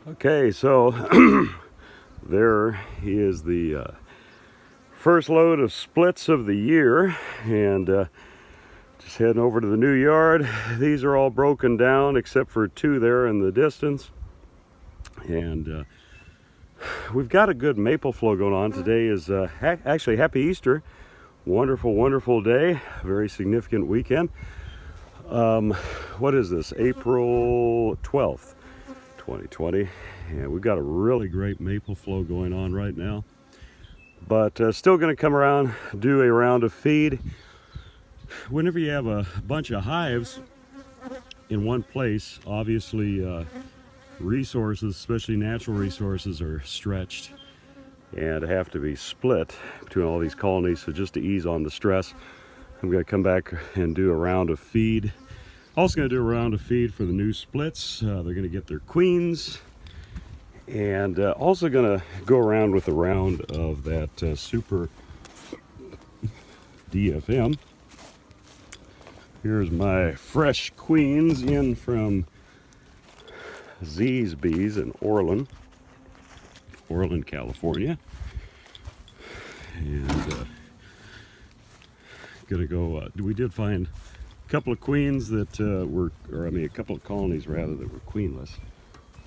Okay, so there is the first load of splits of the year, and just heading over to the new yard. These are all broken down except for two there in the distance, and we've got a good maple flow going on. Today is actually Happy Easter. Wonderful day, very significant weekend. What is this, April 12th 2020, and we've got a really great maple flow going on right now, but still going to come around, do a round of feed. Whenever you have a bunch of hives in one place, obviously resources, especially natural resources, are stretched and have to be split between all these colonies. So just to ease on the stress, I'm going to come back and do a round of feed. Also going to do a round of feed for the new splits. They're going to get their queens, and also going to go around with a round of that super DFM. Here's my fresh queens in from Z's Bees in Orland, California. And gonna go, we did find a couple of queens that a couple of colonies rather, that were queenless.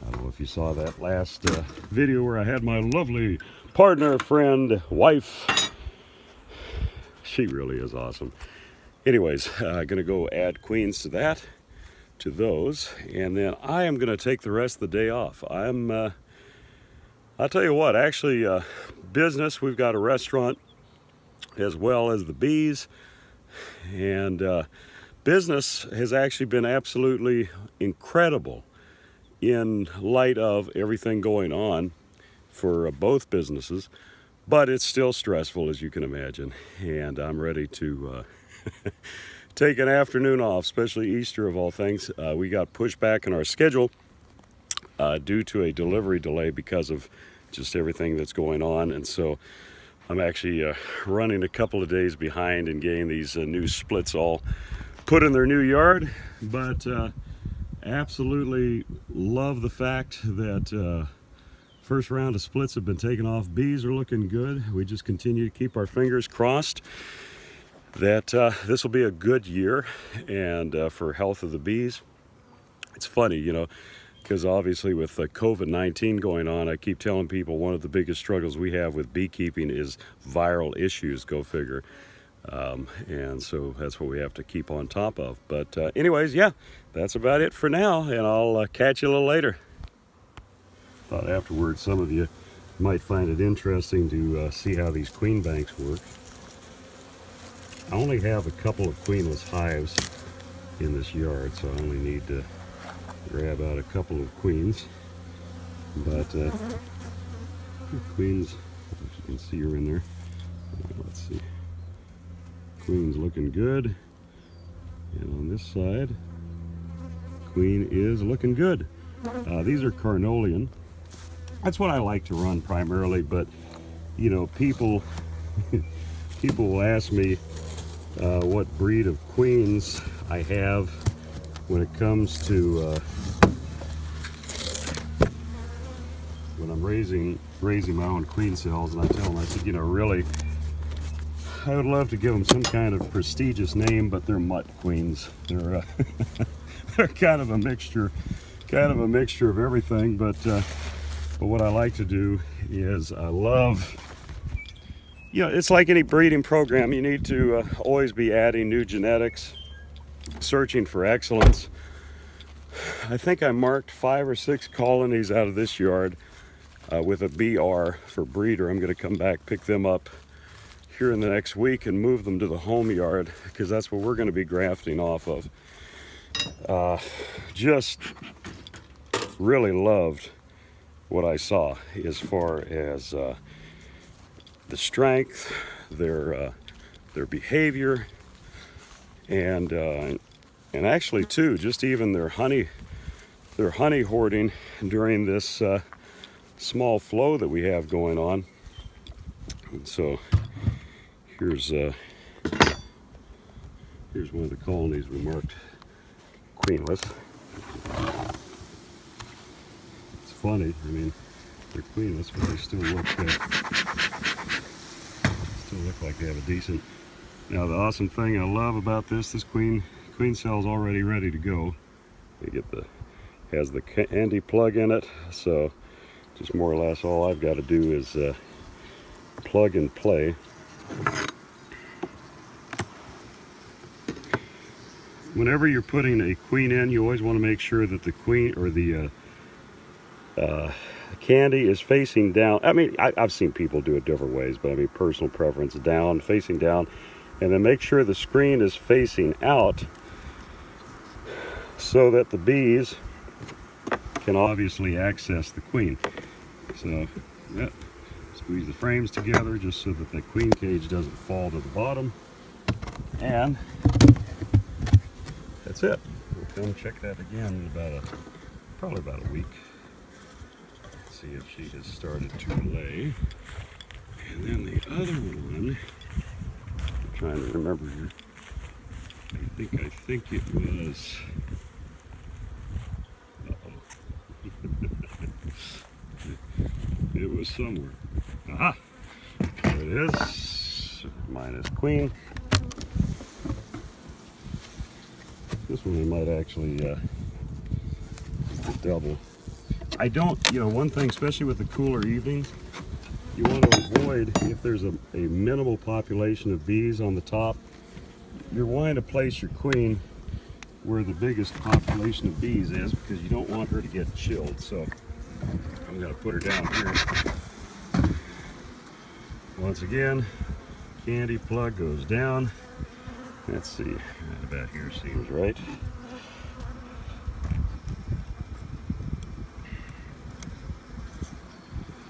I don't know if you saw that last video where I had my lovely partner, friend, wife. She really is awesome. Anyways, gonna go add queens to those, and then I am gonna take the rest of the day off. I'll tell you what, actually, business, we've got a restaurant as well as the bees, and business has actually been absolutely incredible in light of everything going on for both businesses, but it's still stressful, as you can imagine, and I'm ready to take an afternoon off, especially Easter of all things. We got pushed back in our schedule due to a delivery delay because of just everything that's going on, and so I'm actually running a couple of days behind in getting these new splits all put in their new yard. But absolutely love the fact that first round of splits have been taken off. Bees are looking good. We just continue to keep our fingers crossed that this will be a good year, and for health of the bees. It's funny, you know, because obviously with COVID-19 going on, I keep telling people one of the biggest struggles we have with beekeeping is viral issues, go figure. And so that's what we have to keep on top of. But anyways, yeah, that's about it for now, and I'll catch you a little later. Thought afterwards some of you might find it interesting to see how these queen banks work. I only have a couple of queenless hives in this yard, so I only need to grab out a couple of queens. But queens, as you can see, are in there. Let's see. Queen's looking good. And on this side, queen is looking good. These are Carnolian. That's what I like to run primarily, but you know, people will ask me what breed of queens I have when it comes to when I'm raising my own queen cells, and I tell them, I said, you know, really, I would love to give them some kind of prestigious name, but they're mutt queens. They're they're kind of a mixture of everything. But what I like to do is I love, you know, it's like any breeding program. You need to always be adding new genetics, searching for excellence. I think I marked 5 or 6 colonies out of this yard with a BR for breeder. I'm going to come back, pick them up here in the next week, and move them to the home yard, because that's what we're going to be grafting off of. Just really loved what I saw as far as the strength, their behavior, and actually too, just even their honey hoarding during this small flow that we have going on. And so here's one of the colonies we marked queenless. It's funny. I mean, they're queenless, but they still look like they have a decent. Now the awesome thing I love about this queen cell is already ready to go. You get has the handy plug in it, so just more or less all I've got to do is plug and play. Whenever you're putting a queen in, you always want to make sure that the queen or the candy is facing down. I mean, I've seen people do it different ways, but I mean, personal preference, down, facing down, and then make sure the screen is facing out so that the bees can obviously access the queen. So, yep, squeeze the frames together just so that the queen cage doesn't fall to the bottom, and that's it. We'll come check that again in probably about a week. See if she has started to lay. And then the other one, I'm trying to remember here. I think it was. It was somewhere. Aha! There it is. Minus queen. This one I might actually double. I don't, one thing, especially with the cooler evenings, you want to avoid, if there's a minimal population of bees on the top, you're wanting to place your queen where the biggest population of bees is, because you don't want her to get chilled. So I'm going to put her down here. Once again, candy plug goes down. Let's see, right about here seems right.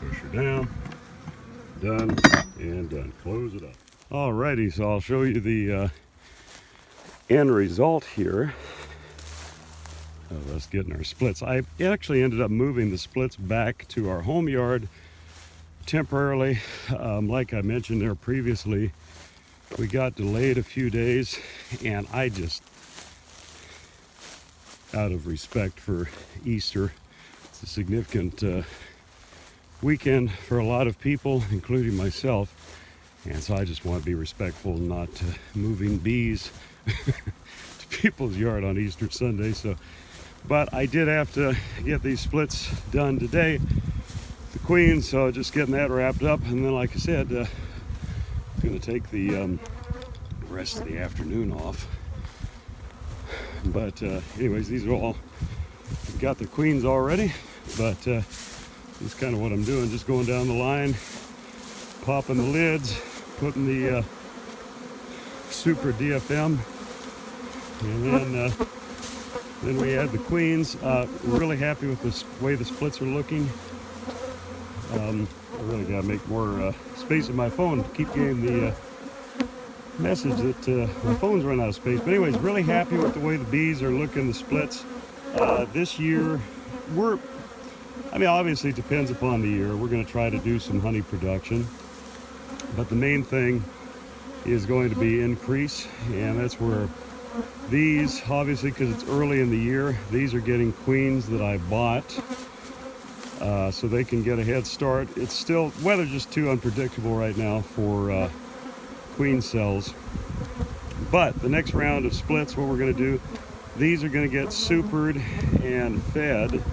Push her down, done, and done. Close it up. Alrighty, so I'll show you the end result here of us getting our splits. I actually ended up moving the splits back to our home yard temporarily. Like I mentioned there previously, we got delayed a few days, and I just, out of respect for Easter, it's a significant weekend for a lot of people, including myself, and so I just want to be respectful, not moving bees to people's yard on Easter Sunday. So, but I did have to get these splits done today, the queen, so just getting that wrapped up, and then like I said, I'm going to take the rest of the afternoon off. But anyways, these are all, I've got the queens already, but that's kind of what I'm doing, just going down the line, popping the lids, putting the super DFM, and then we add the queens. We're really happy with the way the splits are looking. I really got to make more space in my phone to keep getting the message that my phone's run out of space. But anyways, really happy with the way the bees are looking, the splits. This year, obviously it depends upon the year. We're going to try to do some honey production. But the main thing is going to be increase, and that's where these, obviously because it's early in the year, these are getting queens that I bought. So they can get a head start. It's still, weather's just too unpredictable right now for queen cells. But the next round of splits, what we're going to do, these are going to get supered and fed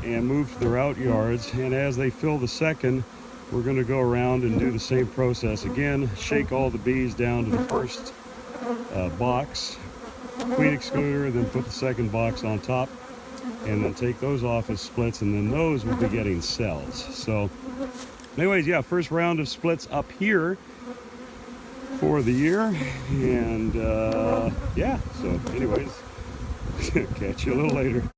and moved to their out yards. And as they fill the second, we're going to go around and do the same process again. Shake all the bees down to the first box, queen excluder, then put the second box on top, and then take those off as splits, and then those will be getting cells. So anyways, yeah, first round of splits up here for the year, and yeah, so anyways, catch you a little later.